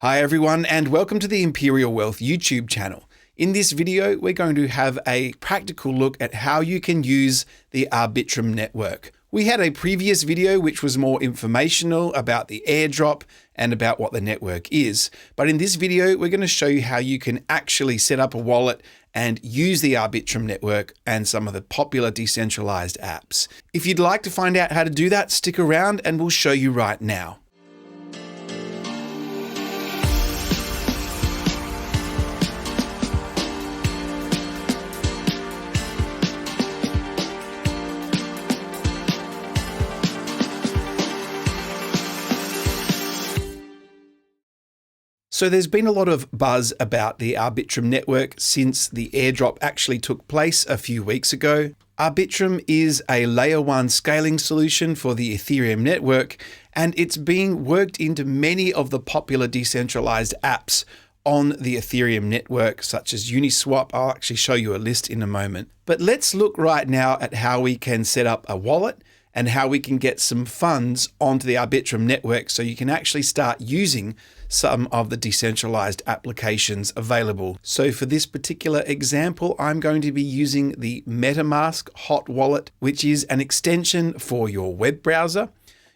Hi everyone, and welcome to the Imperial Wealth YouTube channel. In this video, we're going to have a practical look at how you can use the Arbitrum network. We had a previous video which was more informational about the airdrop and about what the network is. But in this video, we're going to show you how you can actually set up a wallet and use the Arbitrum network and some of the popular decentralized apps. If you'd like to find out how to do that, stick around and we'll show you right now. So there's been a lot of buzz about the Arbitrum network since the airdrop actually took place a few weeks ago. Arbitrum is a layer 1 scaling solution for the Ethereum network, and it's being worked into many of the popular decentralized apps on the Ethereum network, such as Uniswap. I'll actually show you a list in a moment. But let's look right now at how we can set up a wallet and how we can get some funds onto the Arbitrum network so you can actually start using some of the decentralized applications available. So for this particular example, I'm going to be using the Metamask hot wallet, which is an extension for your web browser.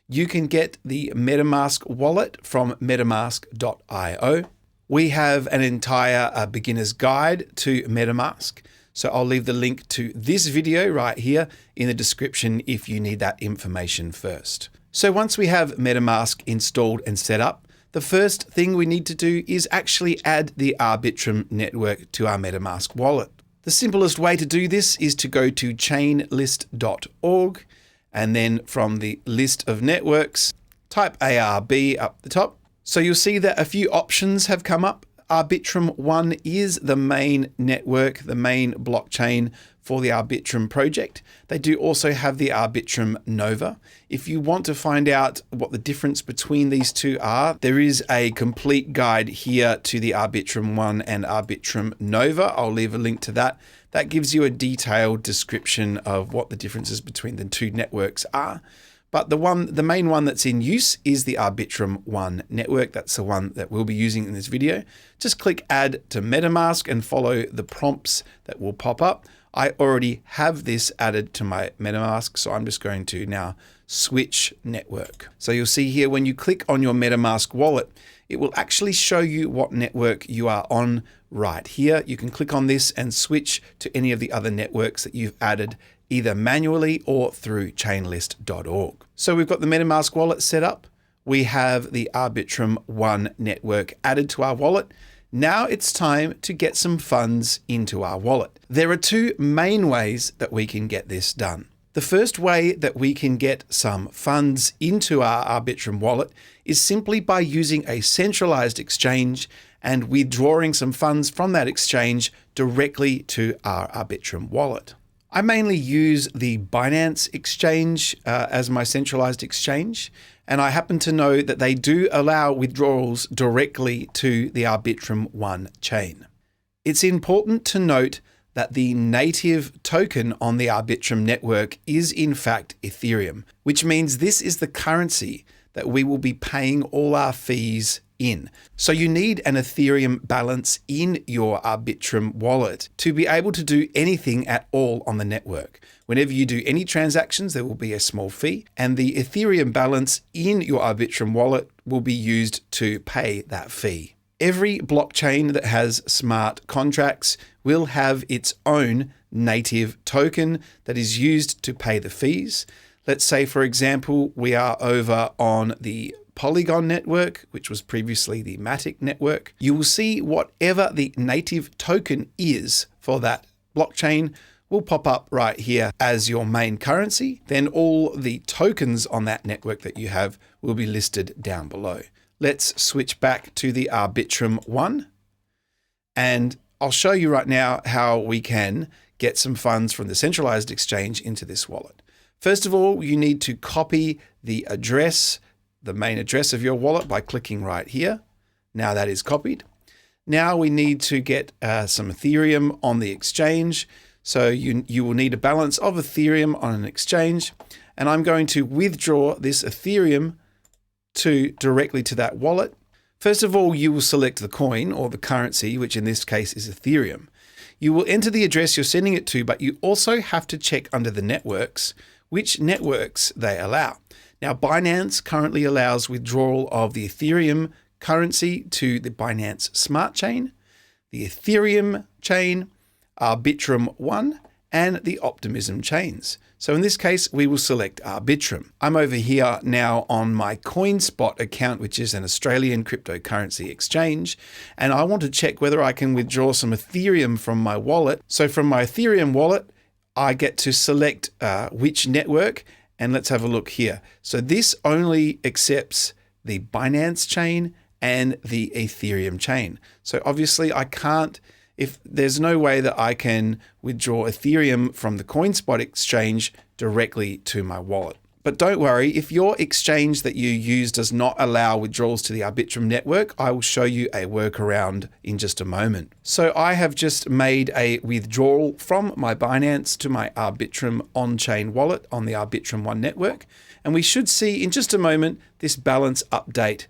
You can get the Metamask wallet from metamask.io. We have an entire beginner's guide to Metamask. So I'll leave the link to this video right here in the description if you need that information first. So once we have Metamask installed and set up, the first thing we need to do is actually add the Arbitrum network to our Metamask wallet. The simplest way to do this is to go to chainlist.org, and then from the list of networks, type ARB up the top. So you'll see that a few options have come up. Arbitrum 1 is the main network, the main blockchain for the Arbitrum project. They do also have the Arbitrum Nova. If you want to find out what the difference between these two are, there is a complete guide here to the Arbitrum 1 and Arbitrum Nova. I'll leave a link to that. That gives you a detailed description of what the differences between the two networks are. But the main one that's in use is the Arbitrum 1 network. That's the one that we'll be using in this video. Just click Add to Metamask and follow the prompts that will pop up. I already have this added to my Metamask, so I'm just going to now switch network. So you'll see here when you click on your Metamask wallet, it will actually show you what network you are on right here. You can click on this and switch to any of the other networks that you've added either manually or through chainlist.org. So we've got the Metamask wallet set up. We have the Arbitrum 1 network added to our wallet. Now it's time to get some funds into our wallet. There are two main ways that we can get this done. The first way that we can get some funds into our Arbitrum wallet is simply by using a centralized exchange and withdrawing some funds from that exchange directly to our Arbitrum wallet. I mainly use the Binance exchange as my centralized exchange, and I happen to know that they do allow withdrawals directly to the Arbitrum 1 chain. It's important to note that the native token on the Arbitrum network is in fact Ethereum, which means this is the currency that we will be paying all our fees in. So you need an Ethereum balance in your Arbitrum wallet to be able to do anything at all on the network. Whenever you do any transactions, there will be a small fee, and the Ethereum balance in your Arbitrum wallet will be used to pay that fee. Every blockchain that has smart contracts will have its own native token that is used to pay the fees. Let's say, for example, we are over on the Polygon network, which was previously the Matic network. You will see whatever the native token is for that blockchain will pop up right here as your main currency. Then all the tokens on that network that you have will be listed down below. Let's switch back to the Arbitrum 1, and I'll show you right now how we can get some funds from the centralized exchange into this wallet. First of all, you need to copy the address, the main address of your wallet by clicking right here. Now that is copied. Now we need to get some Ethereum on the exchange. So you will need a balance of Ethereum on an exchange. And I'm going to withdraw this Ethereum directly to that wallet. First of all, you will select the coin or the currency, which in this case is Ethereum. You will enter the address you're sending it to, but you also have to check under the networks which networks they allow. Now, Binance currently allows withdrawal of the Ethereum currency to the Binance Smart Chain, the Ethereum chain, Arbitrum 1, and the Optimism chains. So in this case, we will select Arbitrum. I'm over here now on my CoinSpot account, which is an Australian cryptocurrency exchange, and I want to check whether I can withdraw some Ethereum from my wallet. So from my Ethereum wallet, I get to select which network, and let's have a look here. So this only accepts the Binance chain and the Ethereum chain. So obviously I can't, if there's no way that I can withdraw Ethereum from the CoinSpot exchange directly to my wallet. But don't worry, if your exchange that you use does not allow withdrawals to the Arbitrum network, I will show you a workaround in just a moment. So I have just made a withdrawal from my Binance to my Arbitrum on-chain wallet on the Arbitrum 1 network. And we should see in just a moment this balance update.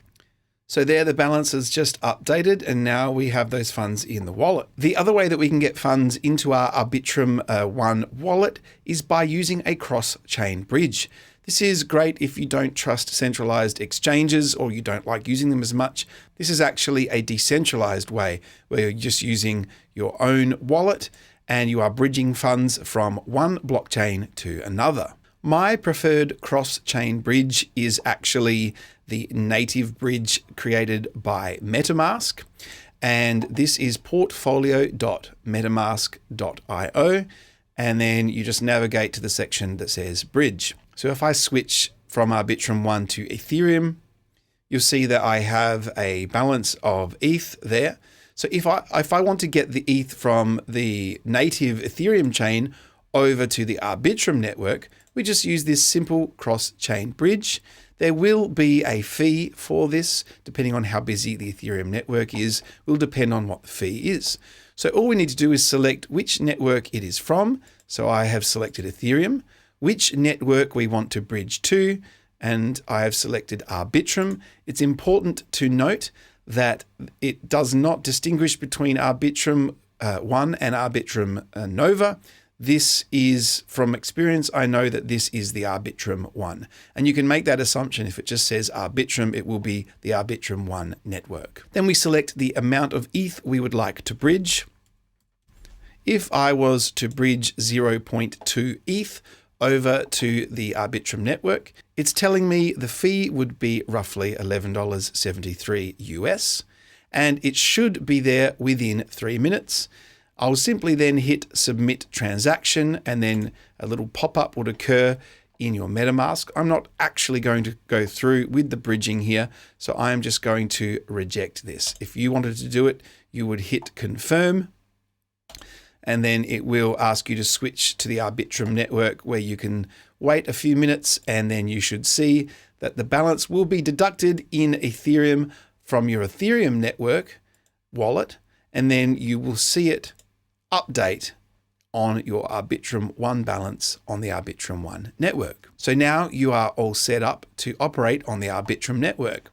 So there the balance is just updated, and now we have those funds in the wallet. The other way that we can get funds into our Arbitrum 1 wallet is by using a cross-chain bridge. This is great if you don't trust centralized exchanges or you don't like using them as much. This is actually a decentralized way where you're just using your own wallet and you are bridging funds from one blockchain to another. My preferred cross-chain bridge is actually the native bridge created by Metamask, and this is portfolio.metamask.io, and then you just navigate to the section that says bridge. So if I switch from Arbitrum 1 to Ethereum, you'll see that I have a balance of ETH there. So if I want to get the ETH from the native Ethereum chain over to the Arbitrum network, we just use this simple cross-chain bridge. There will be a fee for this, depending on how busy the Ethereum network is, will depend on what the fee is. So all we need to do is select which network it is from. So I have selected Ethereum, which network we want to bridge to, and I have selected Arbitrum. It's important to note that it does not distinguish between Arbitrum 1 and Arbitrum Nova. This is, from experience, I know that this is the Arbitrum 1. And you can make that assumption. If it just says Arbitrum, it will be the Arbitrum 1 network. Then we select the amount of ETH we would like to bridge. If I was to bridge 0.2 ETH over to the Arbitrum network, it's telling me the fee would be roughly $11.73 US, and it should be there within 3 minutes. I'll simply then hit submit transaction, and then a little pop-up would occur in your MetaMask. I'm not actually going to go through with the bridging here, so I am just going to reject this. If you wanted to do it, you would hit confirm, and then it will ask you to switch to the Arbitrum network, where you can wait a few minutes, and then you should see that the balance will be deducted in Ethereum from your Ethereum network wallet, and then you will see it update on your Arbitrum 1 balance on the Arbitrum 1 network. So now you are all set up to operate on the Arbitrum network.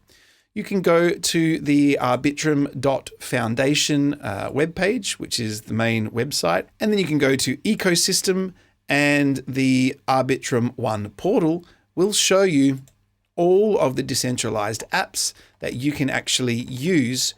You can go to the arbitrum.foundation webpage, which is the main website, and then you can go to ecosystem, and the Arbitrum 1 portal will show you all of the decentralized apps that you can actually use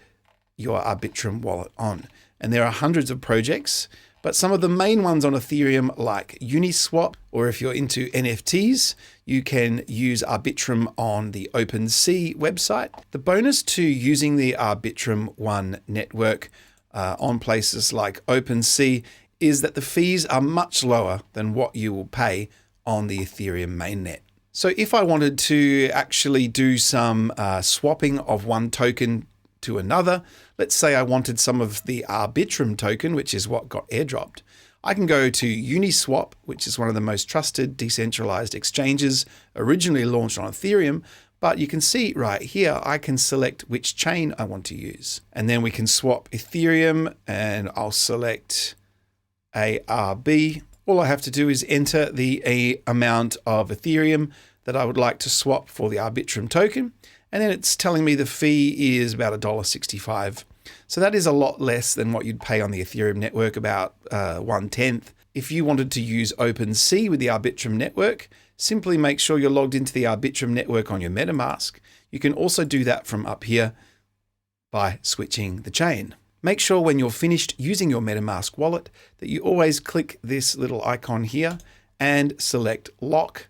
your Arbitrum wallet on. And there are hundreds of projects, but some of the main ones on Ethereum, like Uniswap, or if you're into NFTs, you can use Arbitrum on the OpenSea website. The bonus to using the Arbitrum 1 network on places like OpenSea is that the fees are much lower than what you will pay on the Ethereum mainnet. So if I wanted to actually do some swapping of one token to another, let's say I wanted some of the Arbitrum token, which is what got airdropped, I can go to Uniswap, which is one of the most trusted decentralized exchanges, originally launched on Ethereum, but you can see right here, I can select which chain I want to use. And then we can swap Ethereum, and I'll select ARB. All I have to do is enter the amount of Ethereum that I would like to swap for the Arbitrum token, and then it's telling me the fee is about $1.65. So that is a lot less than what you'd pay on the Ethereum network, about 1/10. If you wanted to use OpenSea with the Arbitrum network, simply make sure you're logged into the Arbitrum network on your Metamask. You can also do that from up here by switching the chain. Make sure when you're finished using your Metamask wallet that you always click this little icon here and select lock.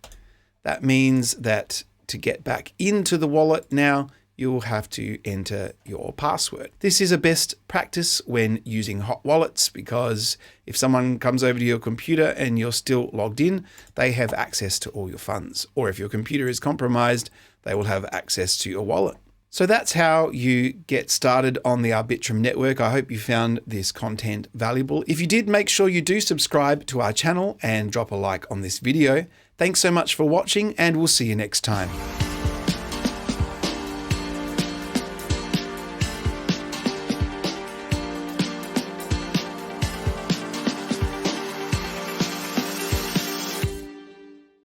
That means that to get back into the wallet now, you'll have to enter your password. This is a best practice when using hot wallets, because if someone comes over to your computer and you're still logged in, they have access to all your funds. Or if your computer is compromised, they will have access to your wallet. So that's how you get started on the Arbitrum network. I hope you found this content valuable. If you did, make sure you do subscribe to our channel and drop a like on this video. Thanks so much for watching, and we'll see you next time.